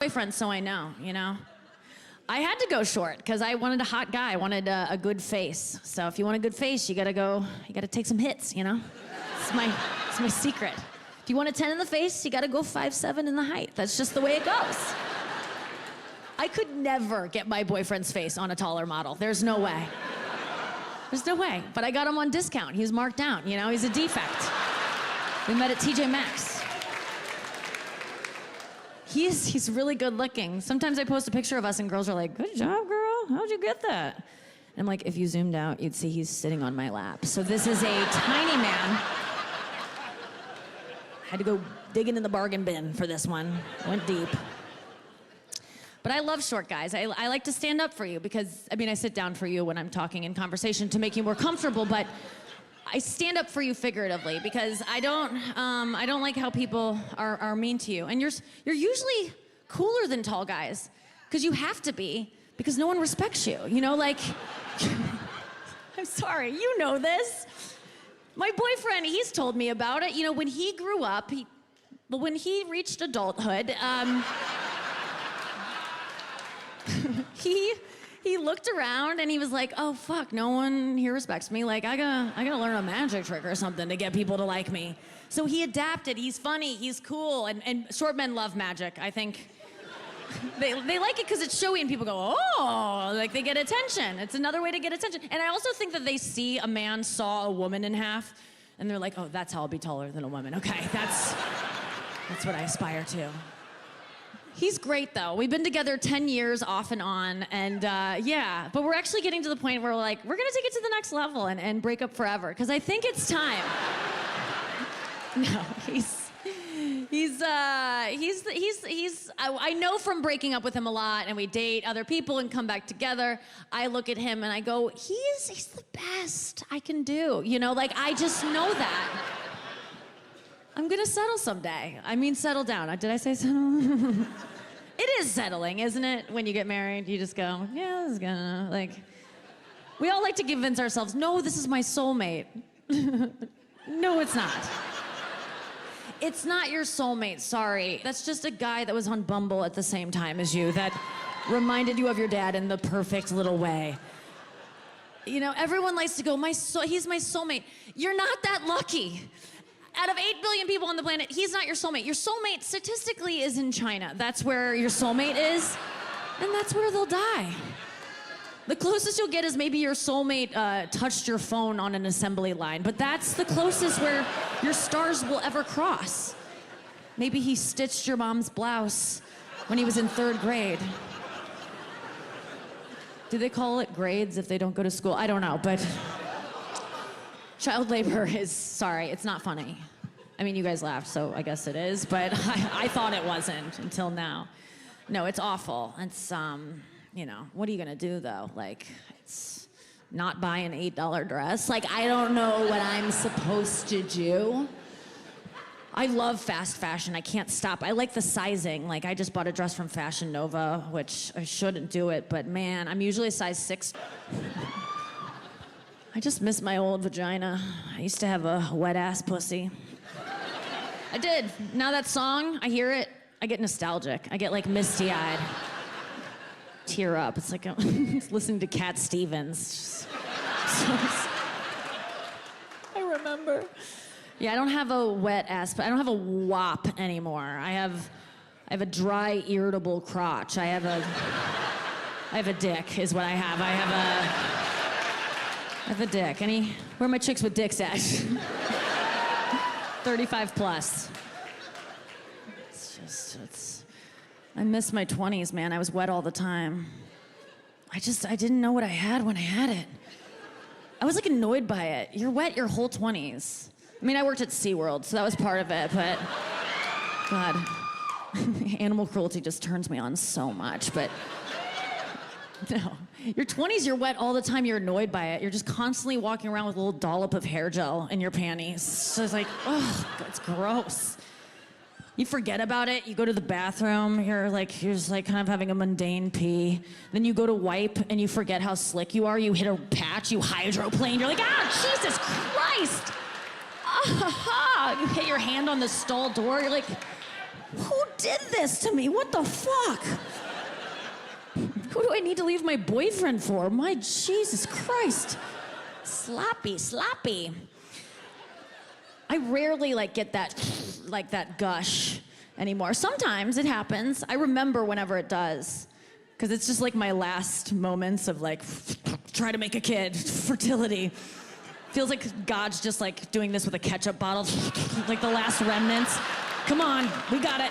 boyfriend, so I know, you know? I had to go short because I wanted a hot guy. I wanted a good face. So if you want a good face, you gotta take some hits, you know? It's my secret. If you want a 10 in the face, you gotta go 5'7" in the height. That's just the way it goes. I could never get my boyfriend's face on a taller model. There's no way. There's no way. But I got him on discount. He's marked down, you know? He's a defect. We met at TJ Maxx. He's really good looking. Sometimes I post a picture of us and girls are like, good job, girl. How'd you get that? And I'm like, if you zoomed out, you'd see he's sitting on my lap. So this is a tiny man. Had to go digging in the bargain bin for this one. Went deep. But I love short guys. I like to stand up for you because, I mean, I sit down for you when I'm talking in conversation to make you more comfortable, but I stand up for you figuratively because I don't like how people are mean to you. And you're usually cooler than tall guys because you have to be because no one respects you. You know, like, I'm sorry, you know this. My boyfriend, he's told me about it. You know, when he grew up, when he reached adulthood, he looked around and he was like, oh fuck, no one here respects me. Like I gotta learn a magic trick or something to get people to like me. So he adapted, he's funny, he's cool, and short men love magic. I think they like it because it's showy and people go, oh, like they get attention. It's another way to get attention. And I also think that they see a man saw a woman in half and they're like, oh, that's how I'll be taller than a woman. Okay, that's what I aspire to. He's great, though. We've been together 10 years off and on, and yeah, but we're actually getting to the point where we're like, we're gonna take it to the next level and break up forever, because I think it's time. No, I know from breaking up with him a lot, and we date other people and come back together, I look at him and I go, he's the best I can do. You know, like, I just know that. I'm gonna settle someday. I mean, settle down. Did I say settle? It is settling, isn't it? When you get married, you just go, yeah, this is gonna, like, we all like to convince ourselves, no, this is my soulmate. No, it's not. It's not your soulmate, sorry. That's just a guy that was on Bumble at the same time as you that reminded you of your dad in the perfect little way. You know, everyone likes to go, he's my soulmate. You're not that lucky. Out of 8 billion people on the planet, he's not your soulmate. Your soulmate statistically is in China. That's where your soulmate is, and that's where they'll die. The closest you'll get is maybe your soulmate touched your phone on an assembly line, but that's the closest where your stars will ever cross. Maybe he stitched your mom's blouse when he was in 3rd grade. Do they call it grades if they don't go to school? I don't know, but child labor is, sorry, it's not funny. I mean, you guys laughed, so I guess it is, but I thought it wasn't until now. No, it's awful. It's, you know, what are you gonna do though? Like, it's not buy an $8 dress. Like, I don't know what I'm supposed to do. I love fast fashion, I can't stop. I like the sizing. Like, I just bought a dress from Fashion Nova, which I shouldn't do it, but man, I'm usually a size 6. I just miss my old vagina. I used to have a wet-ass pussy. I did. Now that song, I hear it, I get nostalgic. I get like misty-eyed. Tear up. It's like it's listening to Cat Stevens. I remember. Yeah, I don't have a wet-ass, but I don't have a wop anymore. I have a dry, irritable crotch. I have a dick, is what I have. I have a dick. Where are my chicks with dicks at? 35 plus. I miss my 20s, man. I was wet all the time. I didn't know what I had when I had it. I was like annoyed by it. You're wet your whole 20s. I mean, I worked at SeaWorld, so that was part of it, but God, animal cruelty just turns me on so much, but no. Your 20s, you're wet all the time, you're annoyed by it. You're just constantly walking around with a little dollop of hair gel in your panties. So it's like, oh, it's gross. You forget about it, you go to the bathroom, you're just like kind of having a mundane pee. Then you go to wipe and you forget how slick you are, you hit a patch, you hydroplane, you're like, ah, Jesus Christ! Ah, ha, ha. You hit your hand on the stall door, you're like, Who did this to me? What the fuck? Who do I need to leave my boyfriend for? My Jesus Christ. Sloppy. I rarely get that gush anymore. Sometimes it happens. I remember whenever it does. Because it's just my last moments of try to make a kid, fertility. Feels like God's just doing this with a ketchup bottle, the last remnants. Come on, we got it.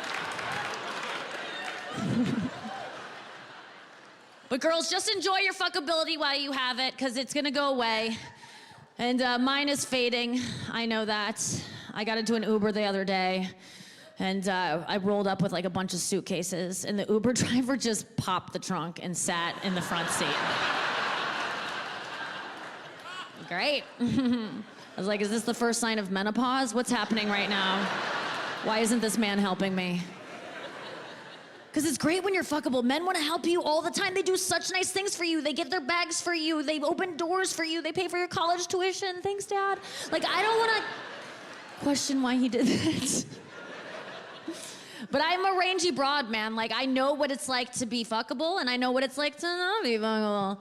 But girls, just enjoy your fuckability while you have it, because it's gonna go away. And mine is fading, I know that. I got into an Uber the other day, and I rolled up with a bunch of suitcases, and the Uber driver just popped the trunk and sat in the front seat. Great. I was like, is this the first sign of menopause? What's happening right now? Why isn't this man helping me? Because it's great when you're fuckable. Men want to help you all the time. They do such nice things for you. They get their bags for you. They open doors for you. They pay for your college tuition. Thanks, Dad. I don't want to question why he did that. But I'm a rangy broad, man. I know what it's like to be fuckable, and I know what it's like to not be fuckable.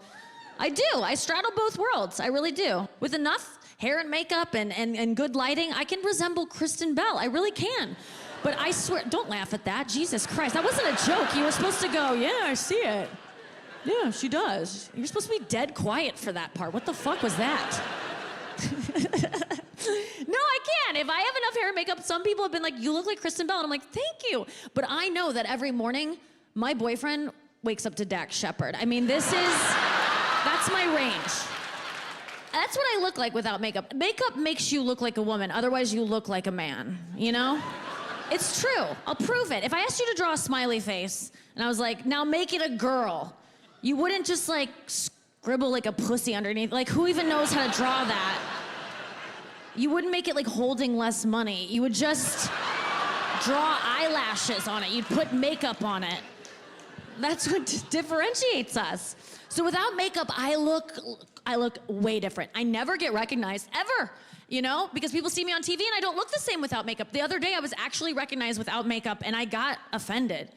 I do. I straddle both worlds. I really do. With enough hair and makeup and good lighting, I can resemble Kristen Bell. I really can. But I swear, don't laugh at that. Jesus Christ, that wasn't a joke. You were supposed to go, yeah, I see it. Yeah, she does. You're supposed to be dead quiet for that part. What the fuck was that? No, I can't. If I have enough hair and makeup, some people have been like, you look like Kristen Bell. And I'm like, thank you. But I know that every morning, my boyfriend wakes up to Dax Shepard. I mean, that's my range. That's what I look like without makeup. Makeup makes you look like a woman. Otherwise, you look like a man, you know? It's true. I'll prove it. If I asked you to draw a smiley face, and I was like, now make it a girl, you wouldn't just scribble a pussy underneath. Who even knows how to draw that? You wouldn't make it holding less money. You would just draw eyelashes on it. You'd put makeup on it. That's what differentiates us. So without makeup, I look way different. I never get recognized, ever. You know, because people see me on TV and I don't look the same without makeup. The other day I was actually recognized without makeup and I got offended.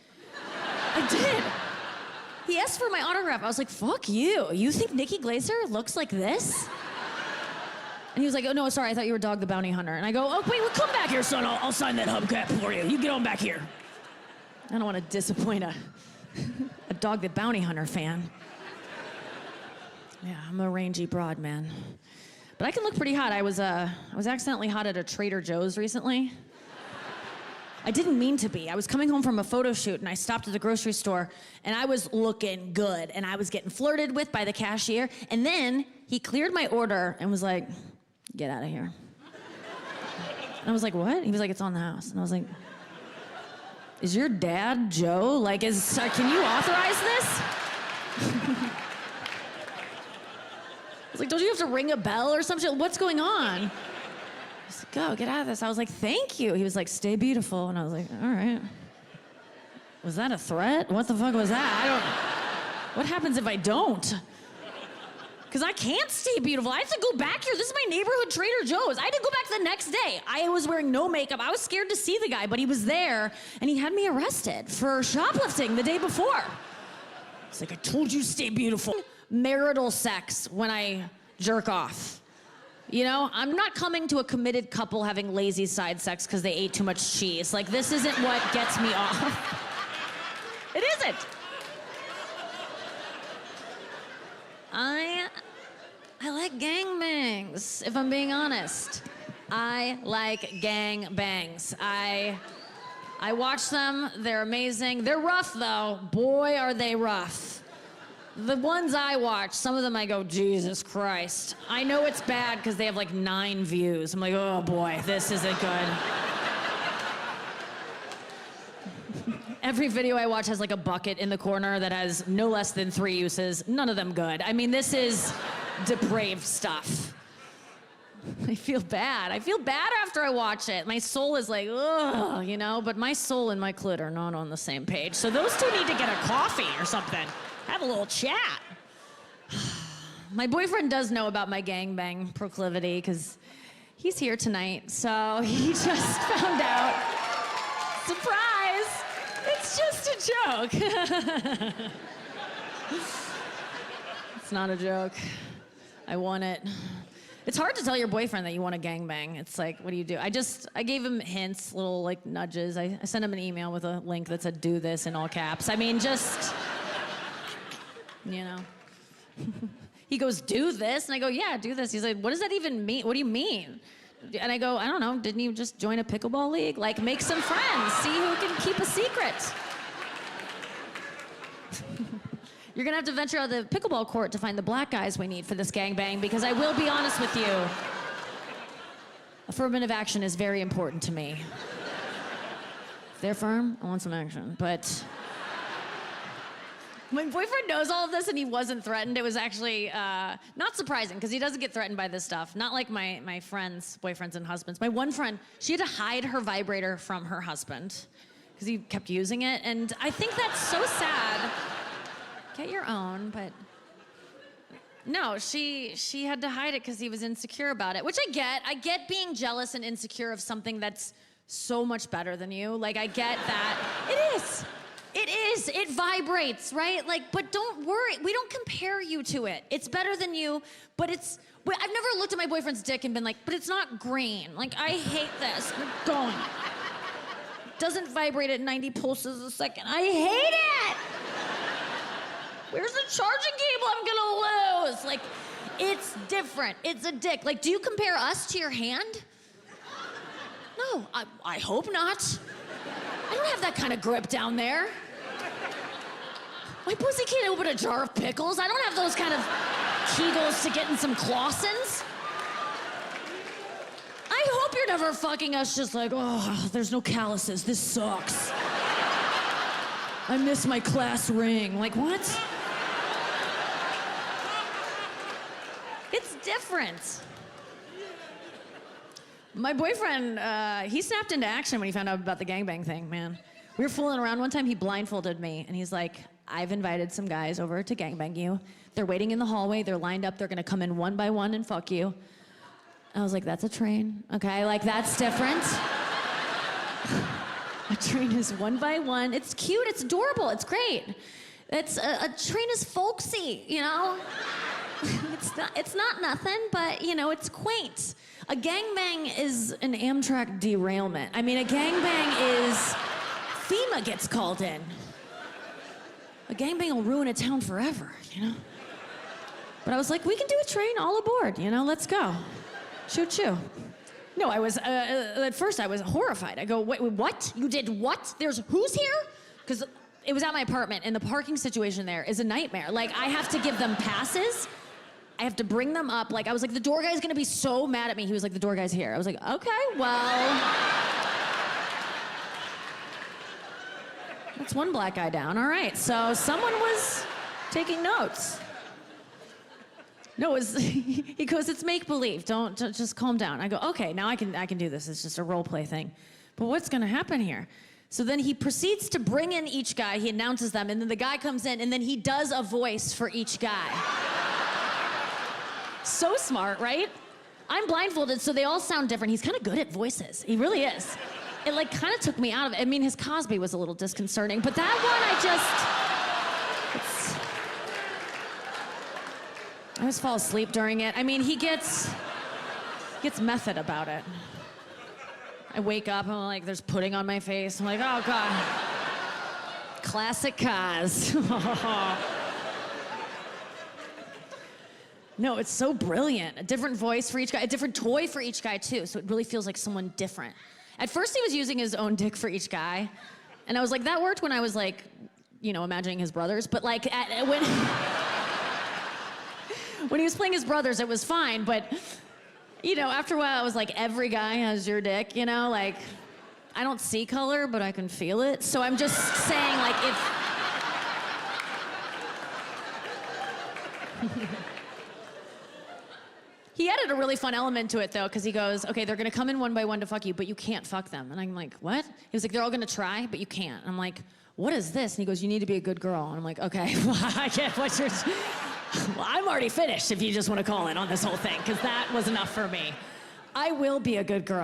I did. He asked for my autograph. I was like, fuck you. You think Nikki Glaser looks like this? And he was like, oh no, sorry, I thought you were Dog the Bounty Hunter. And I go, oh wait, well, come back here, son. I'll sign that hubcap for you. You get on back here. I don't want to disappoint a Dog the Bounty Hunter fan. Yeah, I'm a rangy broad, man. But I can look pretty hot. I was accidentally hot at a Trader Joe's recently. I didn't mean to be. I was coming home from a photo shoot and I stopped at the grocery store and I was looking good and I was getting flirted with by the cashier. And then he cleared my order and was like, get out of here. And I was like, what? He was like, it's on the house. And I was like, is your dad Joe? Can you authorize this? I was like, don't you have to ring a bell or something? What's going on? He's like, go, get out of this. I was like, thank you. He was like, stay beautiful. And I was like, all right. Was that a threat? What the fuck was that? What happens if I don't? Because I can't stay beautiful. I have to go back here. This is my neighborhood Trader Joe's. I had to go back the next day. I was wearing no makeup. I was scared to see the guy, but he was there, and he had me arrested for shoplifting the day before. It's like, I told you to stay beautiful. Marital sex when I jerk off. You know, I'm not coming to a committed couple having lazy side sex because they ate too much cheese. This isn't what gets me off. It isn't. I like gangbangs, if I'm being honest. I like gangbangs. I watch them, they're amazing. They're rough though, boy are they rough. The ones I watch, some of them I go, Jesus Christ. I know it's bad because they have 9 views. I'm like, oh boy, this isn't good. Every video I watch has a bucket in the corner that has no less than 3 uses, none of them good. I mean, this is depraved stuff. I feel bad. I feel bad after I watch it. My soul is like, ugh, you know, but my soul and my clit are not on the same page. So those two need to get a coffee or something. Have a little chat. My boyfriend does know about my gangbang proclivity because he's here tonight. So he just found out. Surprise! a joke. It's not a joke. I want it. It's hard to tell your boyfriend that you want a gangbang. It's like, what do you do? I gave him hints, little like nudges. I sent him an email with a link that said, do this in all caps. I mean, just, you know. He goes, do this? And I go, yeah, do this. He's like, what does that even mean? What do you mean? And I go, I don't know, didn't you just join a pickleball league? Like, make some friends, see who can keep a secret. You're gonna have to venture out of the pickleball court to find the black guys we need for this gangbang, because I will be honest with you, affirmative action is very important to me. If they're firm, I want some action, but my boyfriend knows all of this and he wasn't threatened. It was actually not surprising, because he doesn't get threatened by this stuff. Not like my friends' boyfriends and husbands. My one friend, she had to hide her vibrator from her husband because he kept using it, and I think that's so sad. Get your own, but no, she had to hide it because he was insecure about it, which I get. I get being jealous and insecure of something that's so much better than you. Like, I get that. It is. It is. It vibrates, right? Like, but don't worry. We don't compare you to it. It's better than you, but it's... I've never looked at my boyfriend's dick and been like, but it's not green. Like, I hate this. We're going. Doesn't vibrate at 90 pulses a second. I hate it! Where's the charging cable I'm gonna lose? Like, it's different. It's a dick. Like, do you compare us to your hand? No, I hope not. I don't have that kind of grip down there. My pussy can't open a jar of pickles. I don't have those kind of Kegels to get in some Clausens. I hope you're never fucking us just like, oh, there's no calluses. This sucks. I miss my class ring. Like, what? It's different. My boyfriend, he snapped into action when he found out about the gangbang thing, man. We were fooling around one time, he blindfolded me, and he's like, I've invited some guys over to gangbang you. They're waiting in the hallway, they're lined up, they're gonna come in one by one and fuck you. I was like, that's a train, okay? Like, that's different. A train is one by one. It's cute, it's adorable, it's great. It's, a train is folksy, you know? It's not nothing, but, you know, it's quaint. A gangbang is an Amtrak derailment. I mean, a gangbang is... FEMA gets called in. A gangbang will ruin a town forever, you know? But I was like, we can do a train, all aboard, you know? Let's go. Choo-choo. No, I was... at first, I was horrified. I go, wait, what? You did what? Who's here? Because it was at my apartment, and the parking situation there is a nightmare. Like, I have to give them passes. I have to bring them up. Like, I was like, the door guy's gonna be so mad at me. He was like, the door guy's here. I was like, okay, well. That's one black guy down. All right, so someone was taking notes. No, he goes, it's make-believe. Don't, just calm down. I go, okay, now I can do this. It's just a role play thing. But what's gonna happen here? So then he proceeds to bring in each guy. He announces them, and then the guy comes in, and then he does a voice for each guy. So smart, right? I'm blindfolded, so they all sound different. He's kind of good at voices. He really is. It like kind of took me out of it. I mean, his Cosby was a little disconcerting, but that one I always fall asleep during it. I mean, he gets method about it. I wake up and I'm like, there's pudding on my face. I'm like, oh God. Classic Cos. No, it's so brilliant. A different voice for each guy, a different toy for each guy too, so it really feels like someone different. At first he was using his own dick for each guy, and I was like, that worked when I was like, you know, imagining his brothers, but like when he was playing his brothers, it was fine, but you know, after a while I was like, every guy has your dick, you know, like, I don't see color, but I can feel it, so I'm just saying, like, if... He added a really fun element to it, though, because he goes, okay, they're gonna come in one by one to fuck you, but you can't fuck them. And I'm like, what? He was like, they're all gonna try, but you can't. And I'm like, what is this? And he goes, you need to be a good girl. And I'm like, okay, well, I get what you're... Well, I'm already finished if you just want to call in on this whole thing, because that was enough for me. I will be a good girl.